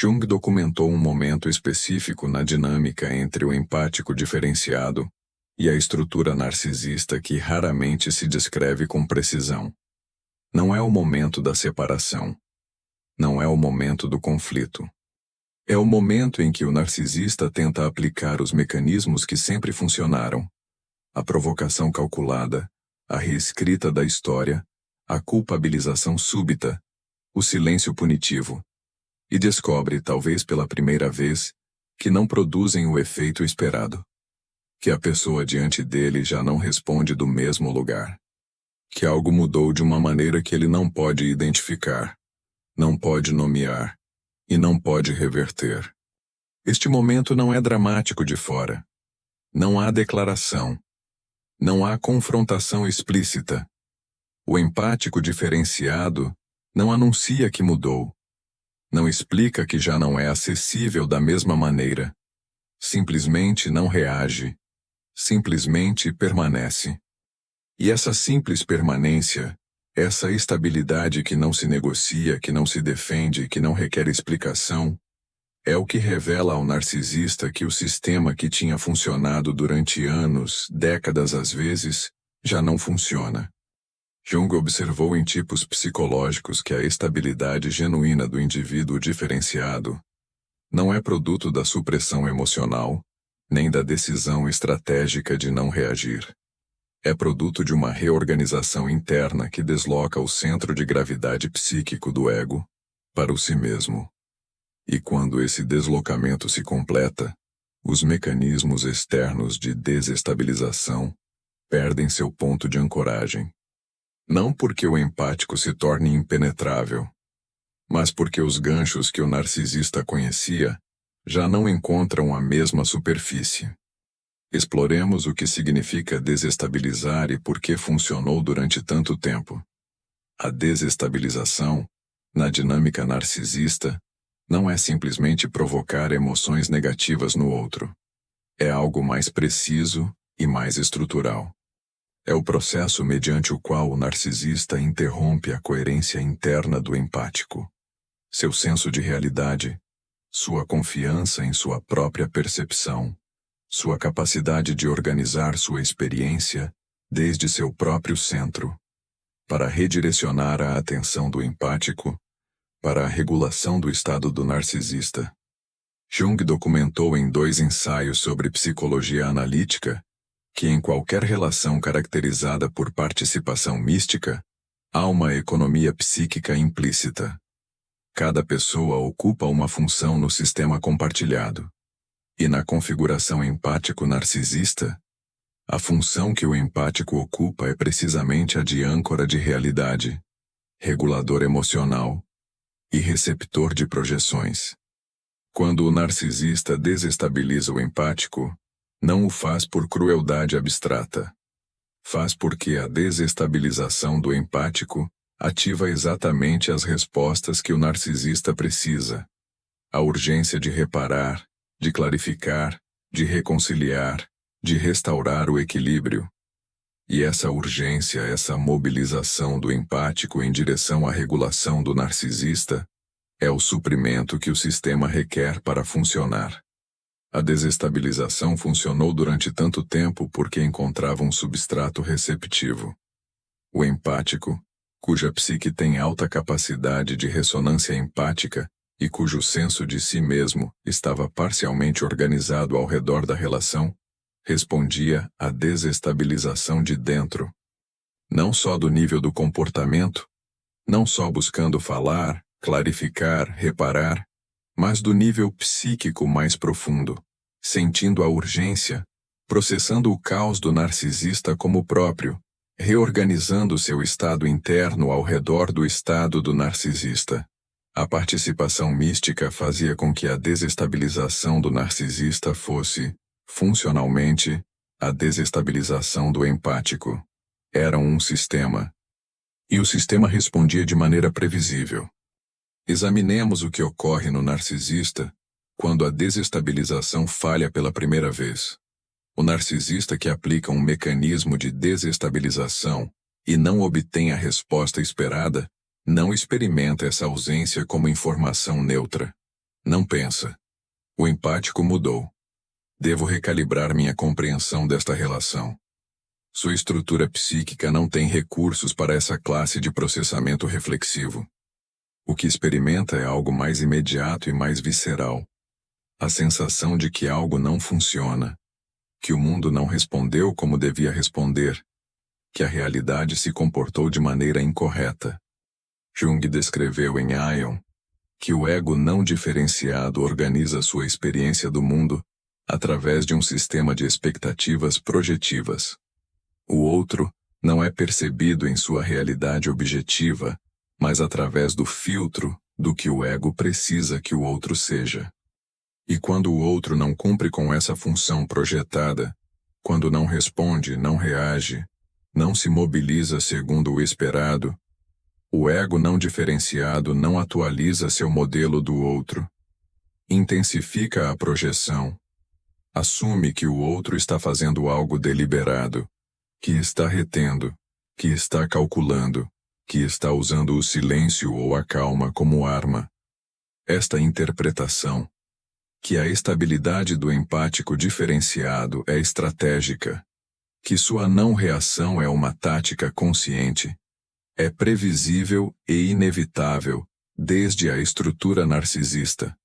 Jung documentou um momento específico na dinâmica entre o empático diferenciado e a estrutura narcisista que raramente se descreve com precisão. Não é o momento da separação. Não é o momento do conflito. É o momento em que o narcisista tenta aplicar os mecanismos que sempre funcionaram: a provocação calculada, a reescrita da história, a culpabilização súbita, o silêncio punitivo, e descobre, talvez pela primeira vez, que não produzem o efeito esperado. Que a pessoa diante dele já não responde do mesmo lugar. Que algo mudou de uma maneira que ele não pode identificar, não pode nomear e não pode reverter. Este momento não é dramático de fora. Não há declaração. Não há confrontação explícita. O empático diferenciado não anuncia que mudou. Não explica que já não é acessível da mesma maneira. Simplesmente não reage. Simplesmente permanece. E essa simples permanência, essa estabilidade que não se negocia, que não se defende, que não requer explicação, é o que revela ao narcisista que o sistema que tinha funcionado durante anos, décadas às vezes, já não funciona. Jung observou em tipos psicológicos que a estabilidade genuína do indivíduo diferenciado não é produto da supressão emocional, nem da decisão estratégica de não reagir. É produto de uma reorganização interna que desloca o centro de gravidade psíquico do ego para o si mesmo. E quando esse deslocamento se completa, os mecanismos externos de desestabilização perdem seu ponto de ancoragem. Não porque o empático se torne impenetrável, mas porque os ganchos que o narcisista conhecia já não encontram a mesma superfície. Exploremos o que significa desestabilizar e por que funcionou durante tanto tempo. A desestabilização, na dinâmica narcisista, não é simplesmente provocar emoções negativas no outro. É algo mais preciso e mais estrutural. É o processo mediante o qual o narcisista interrompe a coerência interna do empático. Seu senso de realidade, sua confiança em sua própria percepção, sua capacidade de organizar sua experiência desde seu próprio centro, para redirecionar a atenção do empático para a regulação do estado do narcisista. Jung documentou em 2 ensaios sobre psicologia analítica que em qualquer relação caracterizada por participação mística, há uma economia psíquica implícita. Cada pessoa ocupa uma função no sistema compartilhado. E na configuração empático-narcisista, a função que o empático ocupa é precisamente a de âncora de realidade, regulador emocional e receptor de projeções. Quando o narcisista desestabiliza o empático, não o faz por crueldade abstrata. Faz porque a desestabilização do empático ativa exatamente as respostas que o narcisista precisa. A urgência de reparar, de clarificar, de reconciliar, de restaurar o equilíbrio. E essa urgência, essa mobilização do empático em direção à regulação do narcisista, é o suprimento que o sistema requer para funcionar. A desestabilização funcionou durante tanto tempo porque encontrava um substrato receptivo. O empático, cuja psique tem alta capacidade de ressonância empática e cujo senso de si mesmo estava parcialmente organizado ao redor da relação, respondia à desestabilização de dentro. Não só do nível do comportamento, não só buscando falar, clarificar, reparar, mas do nível psíquico mais profundo, sentindo a urgência, processando o caos do narcisista como próprio, reorganizando seu estado interno ao redor do estado do narcisista. A participação mística fazia com que a desestabilização do narcisista fosse, funcionalmente, a desestabilização do empático. Eram um sistema. E o sistema respondia de maneira previsível. Examinemos o que ocorre no narcisista quando a desestabilização falha pela primeira vez. O narcisista que aplica um mecanismo de desestabilização e não obtém a resposta esperada, não experimenta essa ausência como informação neutra. Não pensa. O empático mudou. Devo recalibrar minha compreensão desta relação. Sua estrutura psíquica não tem recursos para essa classe de processamento reflexivo. O que experimenta é algo mais imediato e mais visceral. A sensação de que algo não funciona, que o mundo não respondeu como devia responder, que a realidade se comportou de maneira incorreta. Jung descreveu em Aion que o ego não diferenciado organiza sua experiência do mundo através de um sistema de expectativas projetivas. O outro não é percebido em sua realidade objetiva, mas através do filtro do que o ego precisa que o outro seja. E quando o outro não cumpre com essa função projetada, quando não responde, não reage, não se mobiliza segundo o esperado, o ego não diferenciado não atualiza seu modelo do outro. Intensifica a projeção. Assume que o outro está fazendo algo deliberado, que está retendo, que está calculando, que está usando o silêncio ou a calma como arma. Esta interpretação, que a estabilidade do empático diferenciado é estratégica, que sua não reação é uma tática consciente, é previsível e inevitável desde a estrutura narcisista.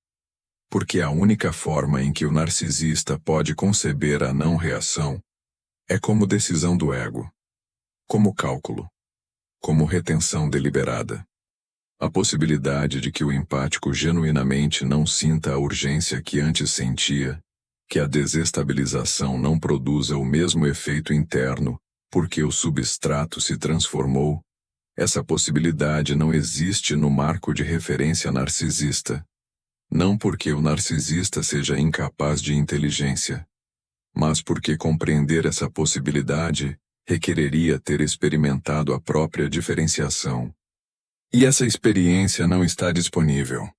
Porque a única forma em que o narcisista pode conceber a não reação é como decisão do ego, como cálculo, como retenção deliberada. A possibilidade de que o empático genuinamente não sinta a urgência que antes sentia, que a desestabilização não produza o mesmo efeito interno, porque o substrato se transformou, essa possibilidade não existe no marco de referência narcisista. Não porque o narcisista seja incapaz de inteligência, mas porque compreender essa possibilidade requereria ter experimentado a própria diferenciação. E essa experiência não está disponível.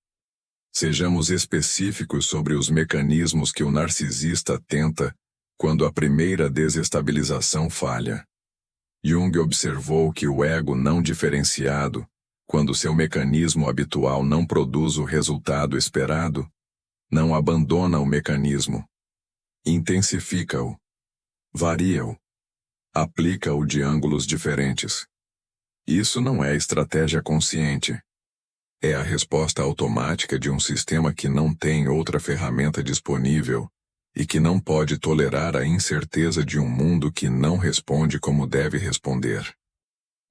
Sejamos específicos sobre os mecanismos que o narcisista tenta quando a primeira desestabilização falha. Jung observou que o ego não diferenciado, quando seu mecanismo habitual não produz o resultado esperado, não abandona o mecanismo. Intensifica-o. Varia-o. Aplica-o de ângulos diferentes. Isso não é estratégia consciente. É a resposta automática de um sistema que não tem outra ferramenta disponível e que não pode tolerar a incerteza de um mundo que não responde como deve responder.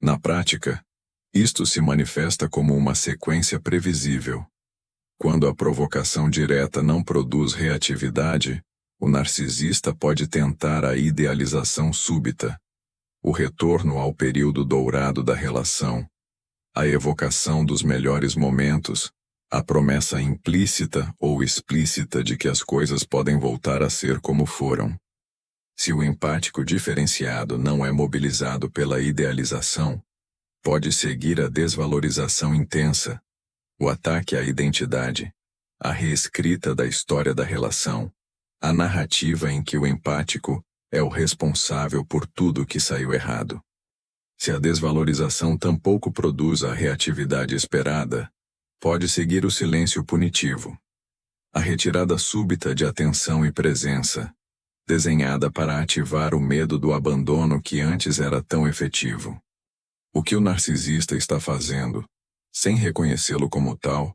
Na prática, isto se manifesta como uma sequência previsível. Quando a provocação direta não produz reatividade, o narcisista pode tentar a idealização súbita, o retorno ao período dourado da relação, a evocação dos melhores momentos, a promessa implícita ou explícita de que as coisas podem voltar a ser como foram. Se o empático diferenciado não é mobilizado pela idealização, pode seguir a desvalorização intensa, o ataque à identidade, a reescrita da história da relação, a narrativa em que o empático é o responsável por tudo que saiu errado. Se a desvalorização tampouco produz a reatividade esperada, pode seguir o silêncio punitivo, a retirada súbita de atenção e presença, desenhada para ativar o medo do abandono que antes era tão efetivo. O que o narcisista está fazendo, sem reconhecê-lo como tal,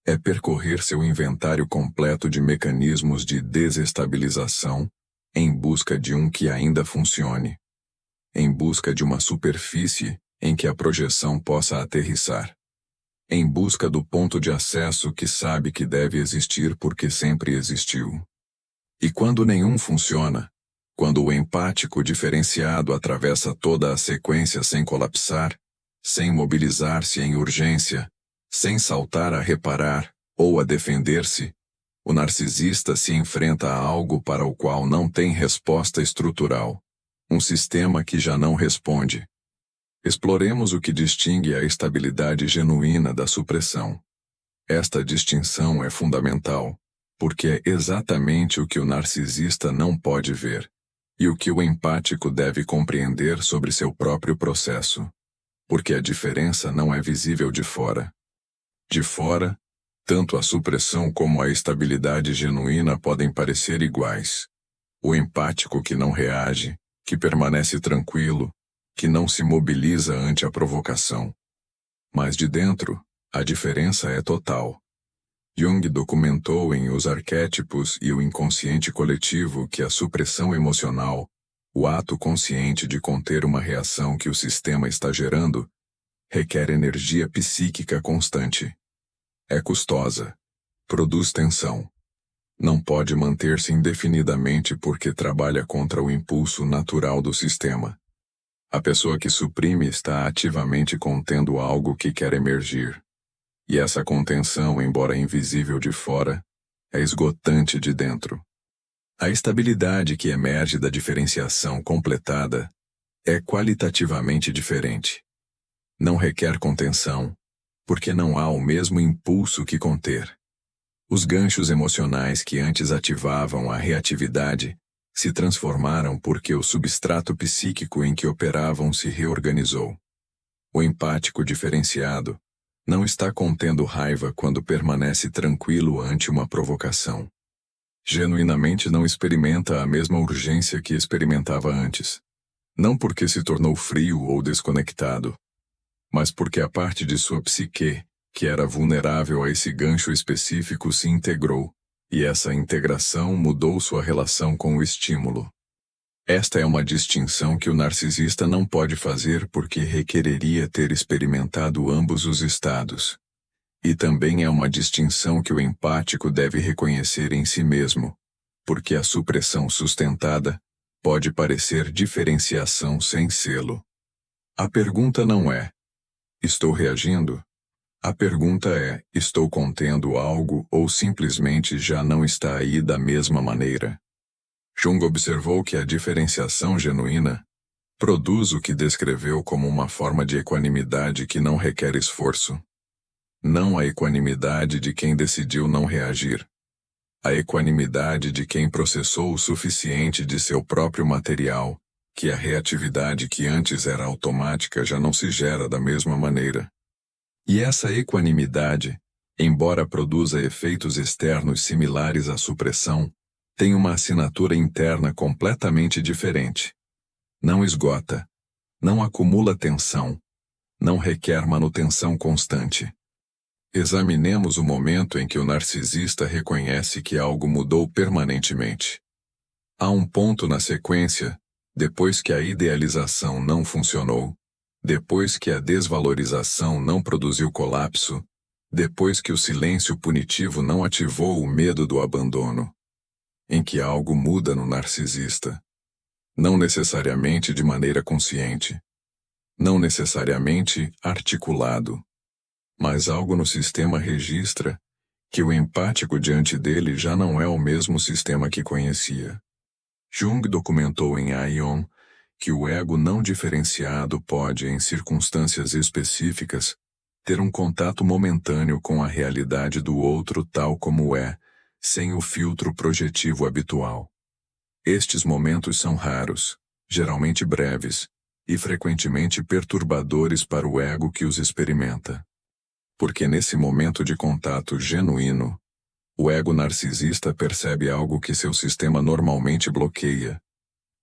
é percorrer seu inventário completo de mecanismos de desestabilização em busca de um que ainda funcione, em busca de uma superfície em que a projeção possa aterrissar, em busca do ponto de acesso que sabe que deve existir porque sempre existiu. E quando nenhum funciona, quando o empático diferenciado atravessa toda a sequência sem colapsar, sem mobilizar-se em urgência, sem saltar a reparar ou a defender-se, o narcisista se enfrenta a algo para o qual não tem resposta estrutural, um sistema que já não responde. Exploremos o que distingue a estabilidade genuína da supressão. Esta distinção é fundamental, porque é exatamente o que o narcisista não pode ver, e o que o empático deve compreender sobre seu próprio processo. Porque a diferença não é visível de fora. De fora, Tanto a supressão como a estabilidade genuína podem parecer iguais. O empático que não reage, que permanece tranquilo, que não se mobiliza ante a provocação. Mas de dentro, a diferença é total. Jung documentou em Os Arquétipos e o Inconsciente Coletivo que a supressão emocional, o ato consciente de conter uma reação que o sistema está gerando, requer energia psíquica constante. É custosa, produz tensão. Não pode manter-se indefinidamente porque trabalha contra o impulso natural do sistema. A pessoa que suprime está ativamente contendo algo que quer emergir. E essa contenção, embora invisível de fora, é esgotante de dentro. A estabilidade que emerge da diferenciação completada é qualitativamente diferente. Não requer contenção, porque não há o mesmo impulso que conter. Os ganchos emocionais que antes ativavam a reatividade se transformaram porque o substrato psíquico em que operavam se reorganizou. O empático diferenciado não está contendo raiva quando permanece tranquilo ante uma provocação. Genuinamente não experimenta a mesma urgência que experimentava antes. Não porque se tornou frio ou desconectado, mas porque a parte de sua psique, que era vulnerável a esse gancho específico, se integrou, e essa integração mudou sua relação com o estímulo. Esta é uma distinção que o narcisista não pode fazer porque requereria ter experimentado ambos os estados. E também é uma distinção que o empático deve reconhecer em si mesmo, porque a supressão sustentada pode parecer diferenciação sem selo. A pergunta não é: estou reagindo? A pergunta é: estou contendo algo ou simplesmente já não está aí da mesma maneira? Jung observou que a diferenciação genuína produz o que descreveu como uma forma de equanimidade que não requer esforço. Não a equanimidade de quem decidiu não reagir. A equanimidade de quem processou o suficiente de seu próprio material, que a reatividade que antes era automática já não se gera da mesma maneira. E essa equanimidade, embora produza efeitos externos similares à supressão, tem uma assinatura interna completamente diferente. Não esgota, não acumula tensão, não requer manutenção constante. Examinemos o momento em que o narcisista reconhece que algo mudou permanentemente. Há um ponto na sequência, depois que a idealização não funcionou, depois que a desvalorização não produziu colapso, depois que o silêncio punitivo não ativou o medo do abandono, em que algo muda no narcisista. Não necessariamente de maneira consciente, não necessariamente articulado, mas algo no sistema registra que o empático diante dele já não é o mesmo sistema que conhecia. Jung documentou em Aion que o ego não diferenciado pode, em circunstâncias específicas, ter um contato momentâneo com a realidade do outro tal como é, sem o filtro projetivo habitual. Estes momentos são raros, geralmente breves, e frequentemente perturbadores para o ego que os experimenta. Porque nesse momento de contato genuíno, o ego narcisista percebe algo que seu sistema normalmente bloqueia,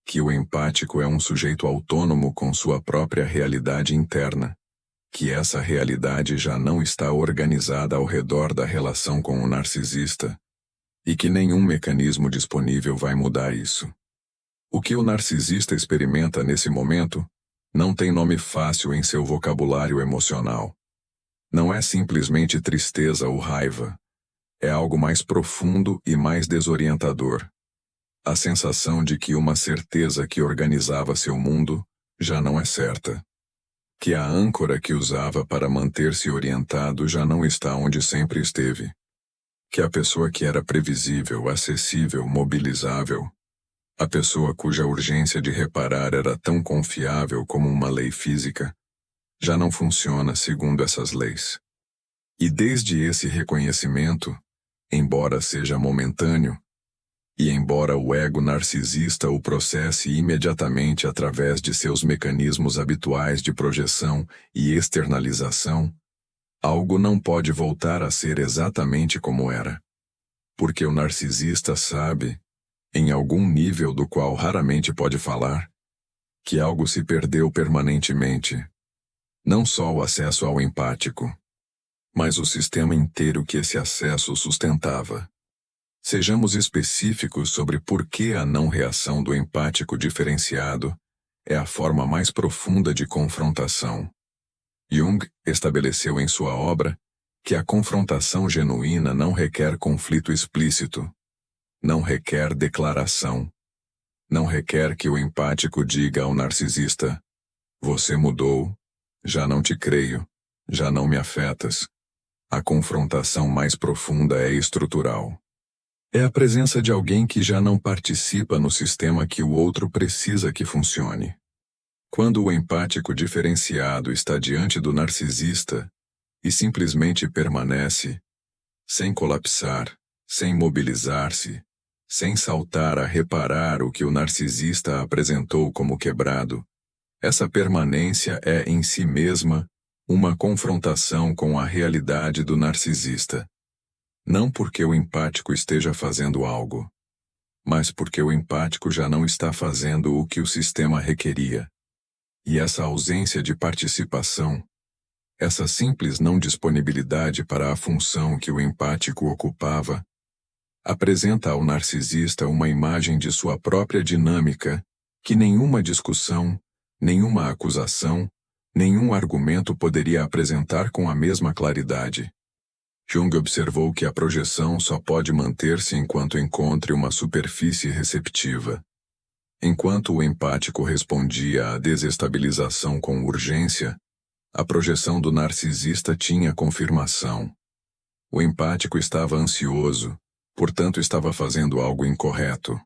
que o empático é um sujeito autônomo com sua própria realidade interna, que essa realidade já não está organizada ao redor da relação com o narcisista, e que nenhum mecanismo disponível vai mudar isso. O que o narcisista experimenta nesse momento não tem nome fácil em seu vocabulário emocional. Não é simplesmente tristeza ou raiva. É algo mais profundo e mais desorientador. A sensação de que uma certeza que organizava seu mundo já não é certa. Que a âncora que usava para manter-se orientado já não está onde sempre esteve. Que a pessoa que era previsível, acessível, mobilizável, a pessoa cuja urgência de reparar era tão confiável como uma lei física, já não funciona segundo essas leis. E desde esse reconhecimento, embora seja momentâneo, e embora o ego narcisista o processe imediatamente através de seus mecanismos habituais de projeção e externalização, Algo não pode voltar a ser exatamente como era. Porque o narcisista sabe, em algum nível do qual raramente pode falar, que algo se perdeu permanentemente. Não só o acesso ao empático, mas o sistema inteiro que esse acesso sustentava. Sejamos específicos sobre por que a não reação do empático diferenciado é a forma mais profunda de confrontação. Jung estabeleceu em sua obra que a confrontação genuína não requer conflito explícito, não requer declaração, não requer que o empático diga ao narcisista: "Você mudou, já não te creio, já não me afetas." A confrontação mais profunda é estrutural. É a presença de alguém que já não participa no sistema que o outro precisa que funcione. Quando o empático diferenciado está diante do narcisista e simplesmente permanece, sem colapsar, sem mobilizar-se, sem saltar a reparar o que o narcisista apresentou como quebrado, essa permanência é em si mesma uma confrontação com a realidade do narcisista. Não porque o empático esteja fazendo algo, mas porque o empático já não está fazendo o que o sistema requeria. E essa ausência de participação, essa simples não disponibilidade para a função que o empático ocupava, apresenta ao narcisista uma imagem de sua própria dinâmica que nenhuma discussão, nenhuma acusação, nenhum argumento poderia apresentar com a mesma claridade. Jung observou que a projeção só pode manter-se enquanto encontre uma superfície receptiva. Enquanto o empático respondia à desestabilização com urgência, a projeção do narcisista tinha confirmação. O empático estava ansioso, portanto estava fazendo algo incorreto.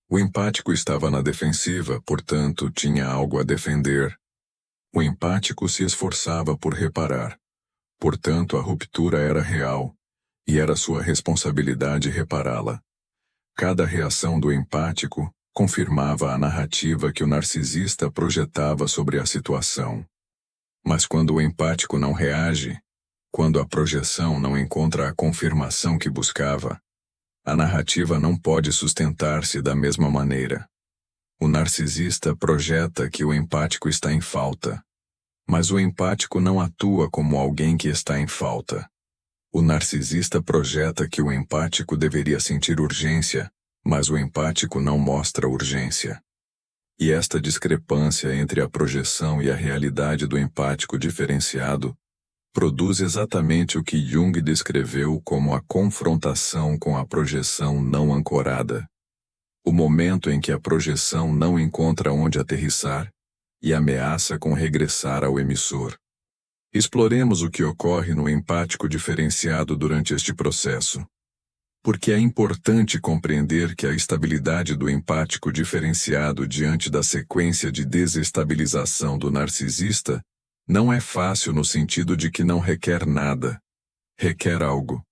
O empático estava na defensiva, portanto tinha algo a defender. O empático se esforçava por reparar, portanto a ruptura era real, e era sua responsabilidade repará-la. Cada reação do empático confirmava a narrativa que o narcisista projetava sobre a situação. Mas quando o empático não reage, quando a projeção não encontra a confirmação que buscava, a narrativa não pode sustentar-se da mesma maneira. O narcisista projeta que o empático está em falta, mas o empático não atua como alguém que está em falta. O narcisista projeta que o empático deveria sentir urgência, mas o empático não mostra urgência. E esta discrepância entre a projeção e a realidade do empático diferenciado produz exatamente o que Jung descreveu como a confrontação com a projeção não ancorada. O momento em que a projeção não encontra onde aterrissar e ameaça com regressar ao emissor. Exploremos o que ocorre no empático diferenciado durante este processo. Porque é importante compreender que a estabilidade do empático diferenciado diante da sequência de desestabilização do narcisista não é fácil no sentido de que não requer nada. Requer algo.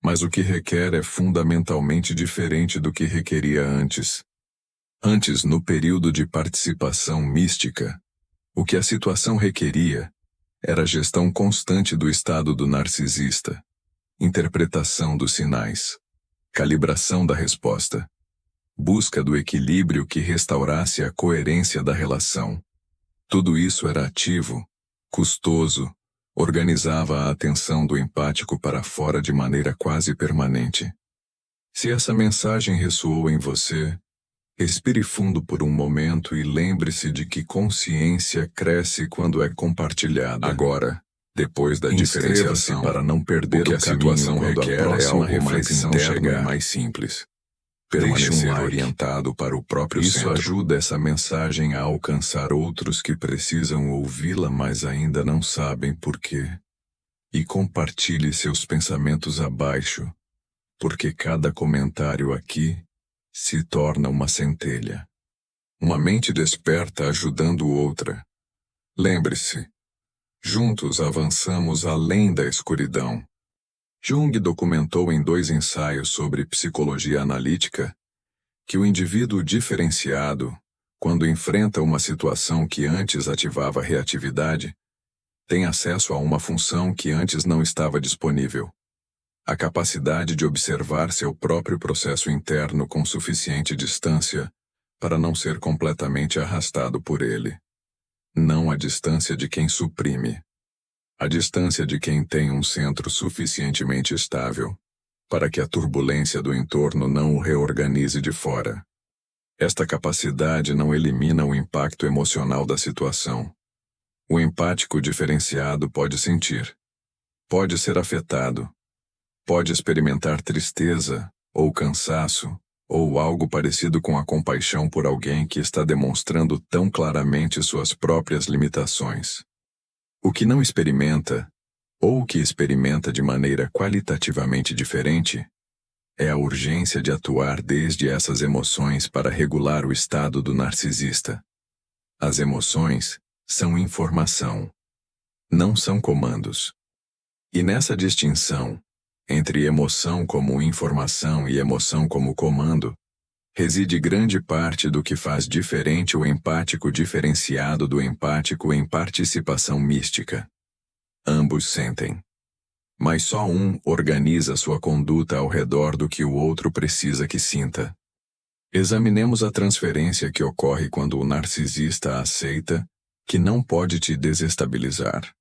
Mas o que requer é fundamentalmente diferente do que requeria antes. Antes, no período de participação mística, o que a situação requeria era gestão constante do estado do narcisista, interpretação dos sinais, calibração da resposta, busca do equilíbrio que restaurasse a coerência da relação. Tudo isso era ativo, custoso, organizava a atenção do empático para fora de maneira quase permanente. Se essa mensagem ressoou em você, respire fundo por um momento e lembre-se de que consciência cresce quando é compartilhada. Agora, depois da diferenciação, para não perder o situação requer a próxima reflexão interna e mais simples. Permanecer orientado para o próprio centro. Isso ajuda essa mensagem a alcançar outros que precisam ouvi-la, mas ainda não sabem por quê. E compartilhe seus pensamentos abaixo, porque cada comentário aqui se torna uma centelha. Uma mente desperta ajudando outra. Lembre-se, juntos avançamos além da escuridão. Jung documentou em 2 ensaios sobre psicologia analítica que o indivíduo diferenciado, quando enfrenta uma situação que antes ativava reatividade, Tem acesso a uma função que antes não estava disponível. A capacidade de observar seu próprio processo interno com suficiente distância para não ser completamente arrastado por ele. Não a distância de quem suprime. A distância de quem tem um centro suficientemente estável para que a turbulência do entorno não o reorganize de fora. Esta capacidade não elimina o impacto emocional da situação. O empático diferenciado pode sentir, pode ser afetado, pode experimentar tristeza, ou cansaço, ou algo parecido com a compaixão por alguém que está demonstrando tão claramente suas próprias limitações. O que não experimenta, ou o que experimenta de maneira qualitativamente diferente, é a urgência de atuar desde essas emoções para regular o estado do narcisista. As emoções são informação, não são comandos. E nessa distinção, entre emoção como informação e emoção como comando, reside grande parte do que faz diferente o empático diferenciado do empático em participação mística. Ambos sentem. Mas só um organiza sua conduta ao redor do que o outro precisa que sinta. Examinemos a transferência que ocorre quando o narcisista aceita que não pode te desestabilizar.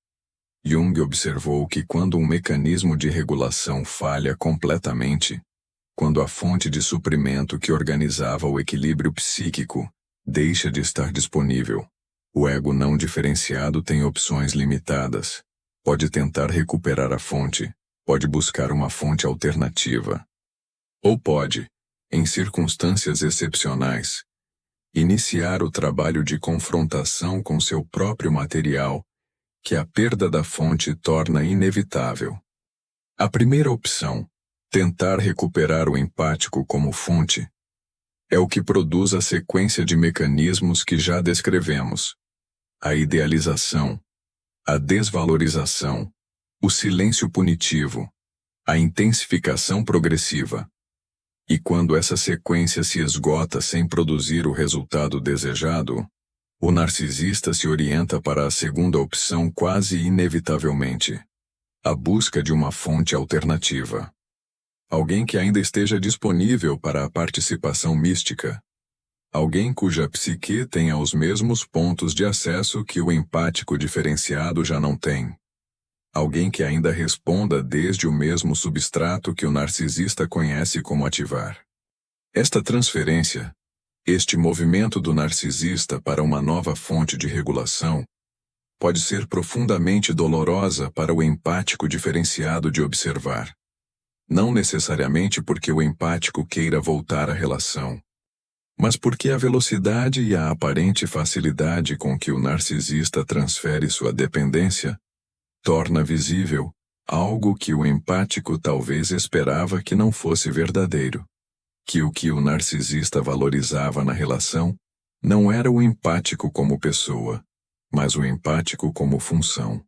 Jung observou que quando um mecanismo de regulação falha completamente, quando a fonte de suprimento que organizava o equilíbrio psíquico deixa de estar disponível, o ego não diferenciado tem opções limitadas. Pode tentar recuperar a fonte, pode buscar uma fonte alternativa. Ou pode, em circunstâncias excepcionais, iniciar o trabalho de confrontação com seu próprio material, que a perda da fonte torna inevitável. A primeira opção, tentar recuperar o empático como fonte, é o que produz a sequência de mecanismos que já descrevemos: a idealização, a desvalorização, o silêncio punitivo, a intensificação progressiva. E quando essa sequência se esgota sem produzir o resultado desejado, o narcisista se orienta para a segunda opção quase inevitavelmente: a busca de uma fonte alternativa. Alguém que ainda esteja disponível para a participação mística. Alguém cuja psique tenha os mesmos pontos de acesso que o empático diferenciado já não tem. Alguém que ainda responda desde o mesmo substrato que o narcisista conhece como ativar. Esta transferência, este movimento do narcisista para uma nova fonte de regulação, pode ser profundamente dolorosa para o empático diferenciado de observar. Não necessariamente porque o empático queira voltar à relação, mas porque a velocidade e a aparente facilidade com que o narcisista transfere sua dependência torna visível algo que o empático talvez esperava que não fosse verdadeiro. Que o narcisista valorizava na relação não era o empático como pessoa, mas o empático como função.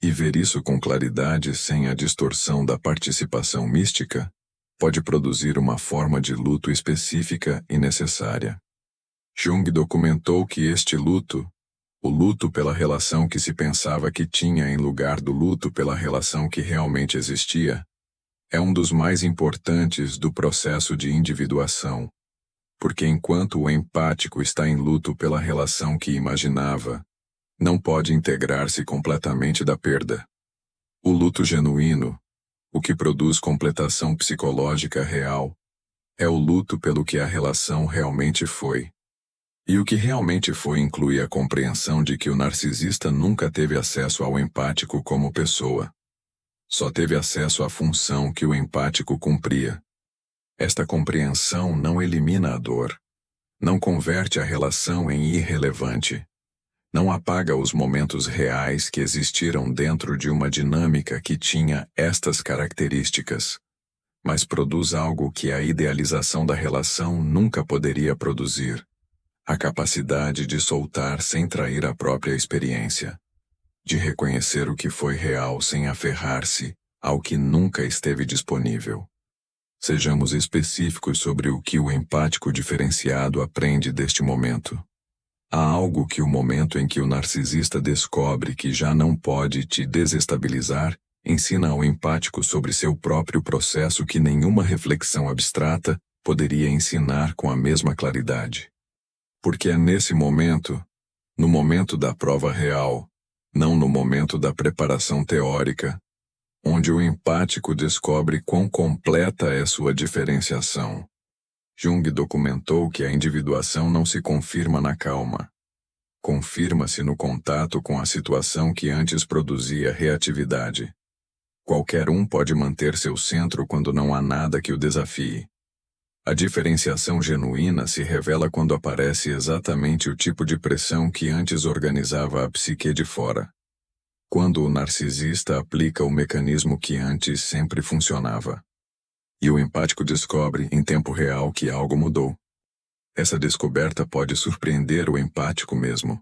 E ver isso com claridade sem a distorção da participação mística pode produzir uma forma de luto específica e necessária. Jung documentou que este luto, o luto pela relação que se pensava que tinha em lugar do luto pela relação que realmente existia, é um dos mais importantes do processo de individuação, porque enquanto o empático está em luto pela relação que imaginava, não pode integrar-se completamente da perda. O luto genuíno, o que produz completação psicológica real, é o luto pelo que a relação realmente foi. E o que realmente foi inclui a compreensão de que o narcisista nunca teve acesso ao empático como pessoa. Só teve acesso à função que o empático cumpria. Esta compreensão não elimina a dor, não converte a relação em irrelevante, não apaga os momentos reais que existiram dentro de uma dinâmica que tinha estas características, mas produz algo que a idealização da relação nunca poderia produzir: a capacidade de soltar sem trair a própria experiência, de reconhecer o que foi real sem aferrar-se ao que nunca esteve disponível. Sejamos específicos sobre o que o empático diferenciado aprende deste momento. Há algo que o momento em que o narcisista descobre que já não pode te desestabilizar, ensina ao empático sobre seu próprio processo que nenhuma reflexão abstrata poderia ensinar com a mesma claridade. Porque é nesse momento, no momento da prova real, não no momento da preparação teórica, onde o empático descobre quão completa é sua diferenciação. Jung documentou que a individuação não se confirma na calma. Confirma-se no contato com a situação que antes produzia reatividade. Qualquer um pode manter seu centro quando não há nada que o desafie. A diferenciação genuína se revela quando aparece exatamente o tipo de pressão que antes organizava a psique de fora. Quando o narcisista aplica o mecanismo que antes sempre funcionava. E o empático descobre, em tempo real, que algo mudou. Essa descoberta pode surpreender o empático mesmo.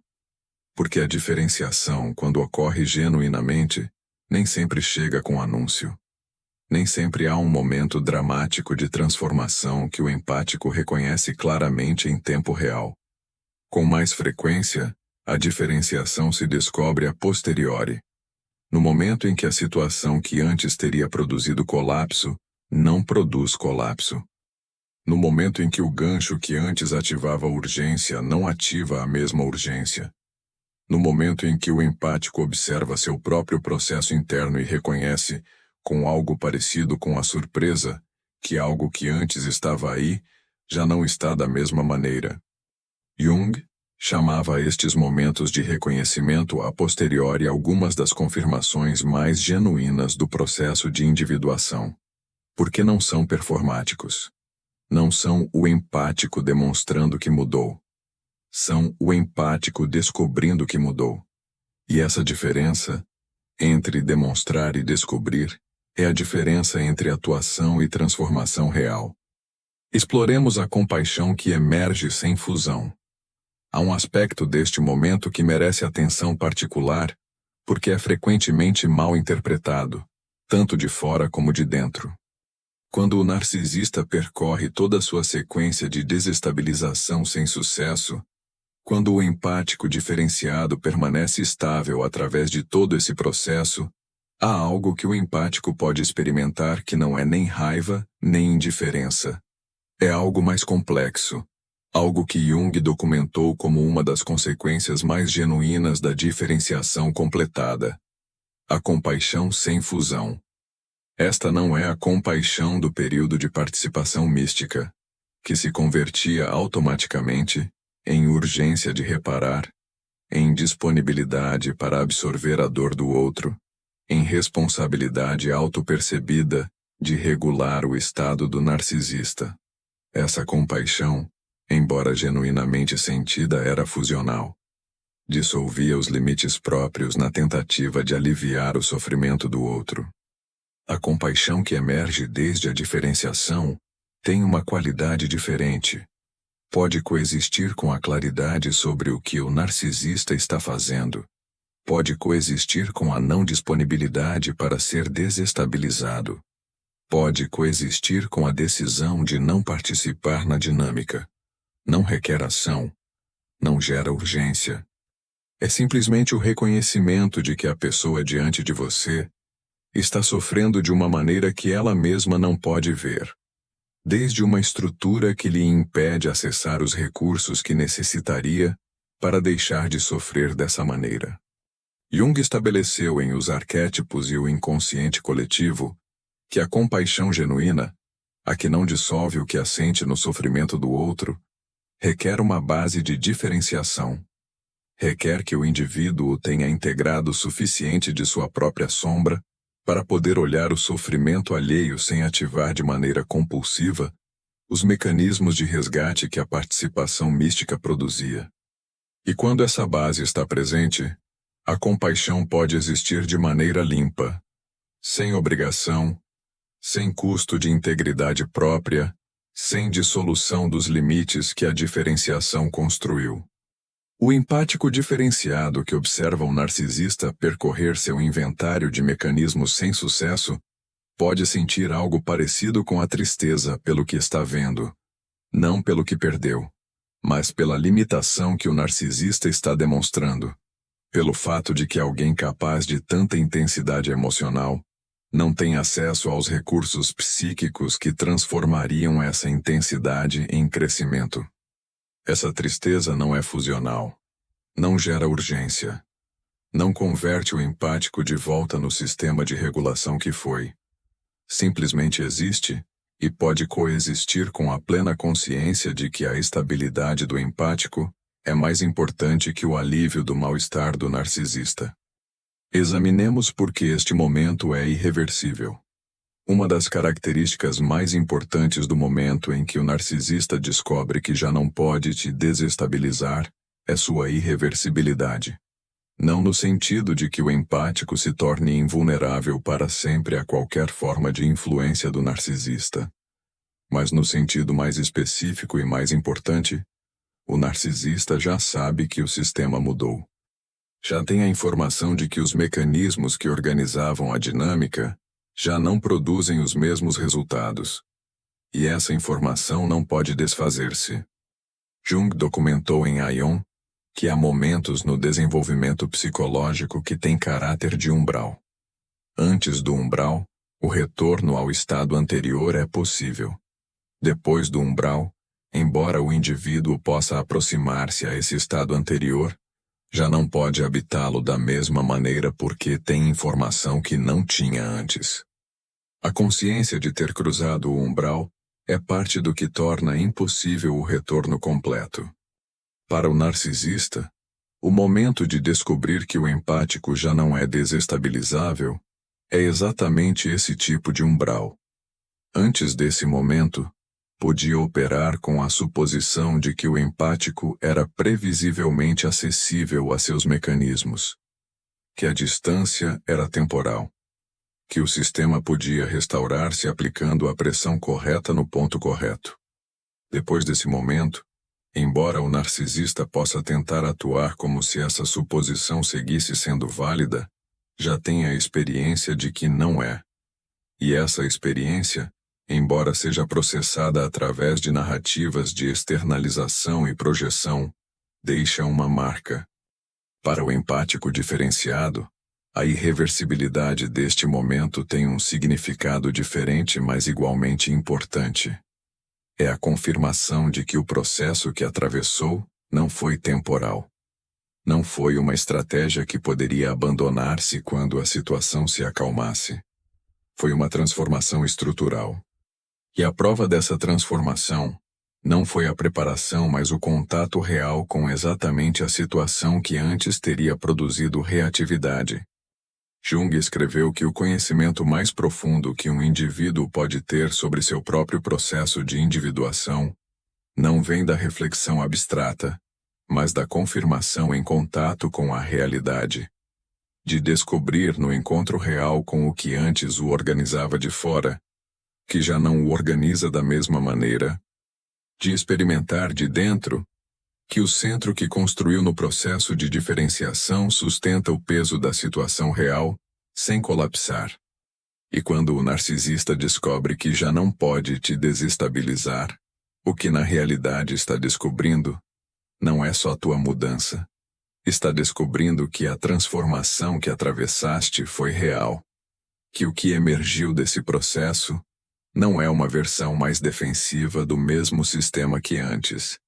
Porque a diferenciação, quando ocorre genuinamente, nem sempre chega com anúncio. Nem sempre há um momento dramático de transformação que o empático reconhece claramente em tempo real. Com mais frequência, a diferenciação se descobre a posteriori. No momento em que a situação que antes teria produzido colapso, não produz colapso. No momento em que o gancho que antes ativava a urgência não ativa a mesma urgência. No momento em que o empático observa seu próprio processo interno e reconhece, com algo parecido com a surpresa, que algo que antes estava aí, já não está da mesma maneira. Jung chamava estes momentos de reconhecimento a posteriori algumas das confirmações mais genuínas do processo de individuação. Porque não são performáticos. Não são o empático demonstrando que mudou. São o empático descobrindo que mudou. E essa diferença, entre demonstrar e descobrir, é a diferença entre atuação e transformação real. Exploremos a compaixão que emerge sem fusão. Há um aspecto deste momento que merece atenção particular, porque é frequentemente mal interpretado, tanto de fora como de dentro. Quando o narcisista percorre toda a sua sequência de desestabilização sem sucesso, quando o empático diferenciado permanece estável através de todo esse processo, há algo que o empático pode experimentar que não é nem raiva, nem indiferença. É algo mais complexo, algo que Jung documentou como uma das consequências mais genuínas da diferenciação completada. A compaixão sem fusão. Esta não é a compaixão do período de participação mística, que se convertia automaticamente em urgência de reparar, em disponibilidade para absorver a dor do outro, em responsabilidade autopercebida de regular o estado do narcisista. Essa compaixão, embora genuinamente sentida, era fusional. Dissolvia os limites próprios na tentativa de aliviar o sofrimento do outro. A compaixão que emerge desde a diferenciação tem uma qualidade diferente. Pode coexistir com a claridade sobre o que o narcisista está fazendo. Pode coexistir com a não disponibilidade para ser desestabilizado. Pode coexistir com a decisão de não participar na dinâmica. Não requer ação. Não gera urgência. É simplesmente o reconhecimento de que a pessoa diante de você está sofrendo de uma maneira que ela mesma não pode ver. Desde uma estrutura que lhe impede acessar os recursos que necessitaria para deixar de sofrer dessa maneira. Jung estabeleceu em Os Arquétipos e o Inconsciente Coletivo que a compaixão genuína, a que não dissolve o que assente no sofrimento do outro, requer uma base de diferenciação. Requer que o indivíduo tenha integrado o suficiente de sua própria sombra para poder olhar o sofrimento alheio sem ativar de maneira compulsiva os mecanismos de resgate que a participação mística produzia. E quando essa base está presente, a compaixão pode existir de maneira limpa, sem obrigação, sem custo de integridade própria, sem dissolução dos limites que a diferenciação construiu. O empático diferenciado que observa um narcisista percorrer seu inventário de mecanismos sem sucesso pode sentir algo parecido com a tristeza pelo que está vendo, não pelo que perdeu. mas pela limitação que o narcisista está demonstrando. Pelo fato de que alguém capaz de tanta intensidade emocional não tem acesso aos recursos psíquicos que transformariam essa intensidade em crescimento. Essa tristeza não é fusional. Não gera urgência. Não converte o empático de volta no sistema de regulação que foi. Simplesmente existe e pode coexistir com a plena consciência de que a estabilidade do empático é mais importante que o alívio do mal-estar do narcisista. Examinemos por que este momento é irreversível. Uma das características mais importantes do momento em que o narcisista descobre que já não pode te desestabilizar é sua irreversibilidade. Não no sentido de que o empático se torne invulnerável para sempre a qualquer forma de influência do narcisista, mas no sentido mais específico e mais importante, o narcisista já sabe que o sistema mudou. Já tem a informação de que os mecanismos que organizavam a dinâmica já não produzem os mesmos resultados. E essa informação não pode desfazer-se. Jung documentou em Aion que há momentos no desenvolvimento psicológico que têm caráter de umbral. Antes do umbral, o retorno ao estado anterior é possível. Depois do umbral, embora o indivíduo possa aproximar-se a esse estado anterior, já não pode habitá-lo da mesma maneira porque tem informação que não tinha antes. A consciência de ter cruzado o umbral é parte do que torna impossível o retorno completo. Para o narcisista, o momento de descobrir que o empático já não é desestabilizável é exatamente esse tipo de umbral. Antes desse momento, podia operar com a suposição de que o empático era previsivelmente acessível a seus mecanismos, que a distância era temporal, que o sistema podia restaurar-se aplicando a pressão correta no ponto correto. Depois desse momento, embora o narcisista possa tentar atuar como se essa suposição seguisse sendo válida, já tem a experiência de que não é. E essa experiência, embora seja processada através de narrativas de externalização e projeção, deixa uma marca. Para o empático diferenciado, a irreversibilidade deste momento tem um significado diferente, mas igualmente importante. É a confirmação de que o processo que atravessou não foi temporal. Não foi uma estratégia que poderia abandonar-se quando a situação se acalmasse. Foi uma transformação estrutural. E a prova dessa transformação não foi a preparação, mas o contato real com exatamente a situação que antes teria produzido reatividade. Jung escreveu que o conhecimento mais profundo que um indivíduo pode ter sobre seu próprio processo de individuação não vem da reflexão abstrata, mas da confirmação em contato com a realidade. De descobrir no encontro real com o que antes o organizava de fora, que já não o organiza da mesma maneira. De experimentar de dentro, que o centro que construiu no processo de diferenciação sustenta o peso da situação real, sem colapsar. E quando o narcisista descobre que já não pode te desestabilizar, o que na realidade está descobrindo não é só tua mudança. Está descobrindo que a transformação que atravessaste foi real. Que o que emergiu desse processo não é uma versão mais defensiva do mesmo sistema que antes.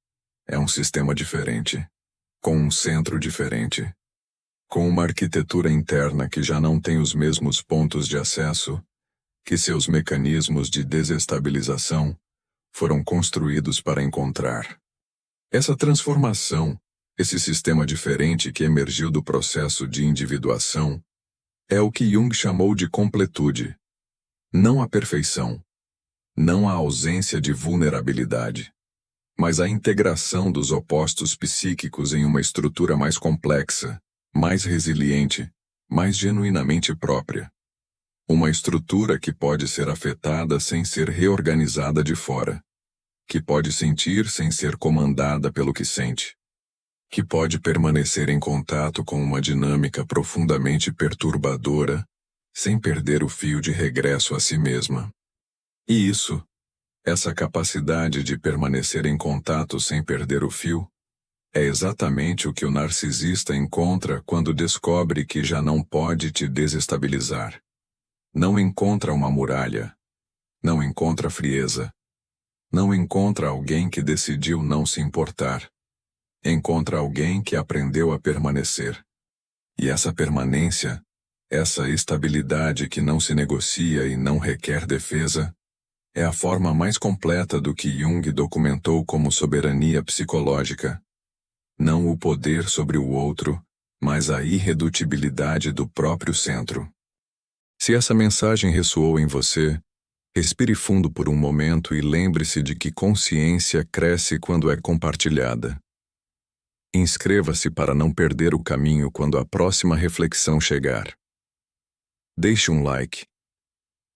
É um sistema diferente, com um centro diferente, com uma arquitetura interna que já não tem os mesmos pontos de acesso, que seus mecanismos de desestabilização foram construídos para encontrar. Essa transformação, esse sistema diferente que emergiu do processo de individuação, é o que Jung chamou de completude. Não a perfeição, não a ausência de vulnerabilidade, mas a integração dos opostos psíquicos em uma estrutura mais complexa, mais resiliente, mais genuinamente própria. Uma estrutura que pode ser afetada sem ser reorganizada de fora, que pode sentir sem ser comandada pelo que sente, que pode permanecer em contato com uma dinâmica profundamente perturbadora, sem perder o fio de regresso a si mesma. E isso, Essa capacidade de permanecer em contato sem perder o fio é exatamente o que o narcisista encontra quando descobre que já não pode te desestabilizar. Não encontra uma muralha. Não encontra frieza. Não encontra alguém que decidiu não se importar. Encontra alguém que aprendeu a permanecer. E essa permanência, essa estabilidade que não se negocia e não requer defesa, é a forma mais completa do que Jung documentou como soberania psicológica. Não o poder sobre o outro, mas a irredutibilidade do próprio centro. Se essa mensagem ressoou em você, respire fundo por um momento e lembre-se de que consciência cresce quando é compartilhada. Inscreva-se para não perder o caminho quando a próxima reflexão chegar. Deixe um like.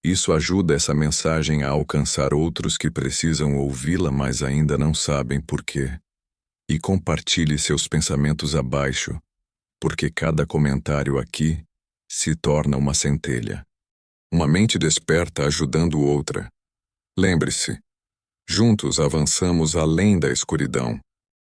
Isso ajuda essa mensagem a alcançar outros que precisam ouvi-la, mas ainda não sabem por quê. E compartilhe seus pensamentos abaixo, porque cada comentário aqui se torna uma centelha. Uma mente desperta ajudando outra. Lembre-se, juntos avançamos além da escuridão.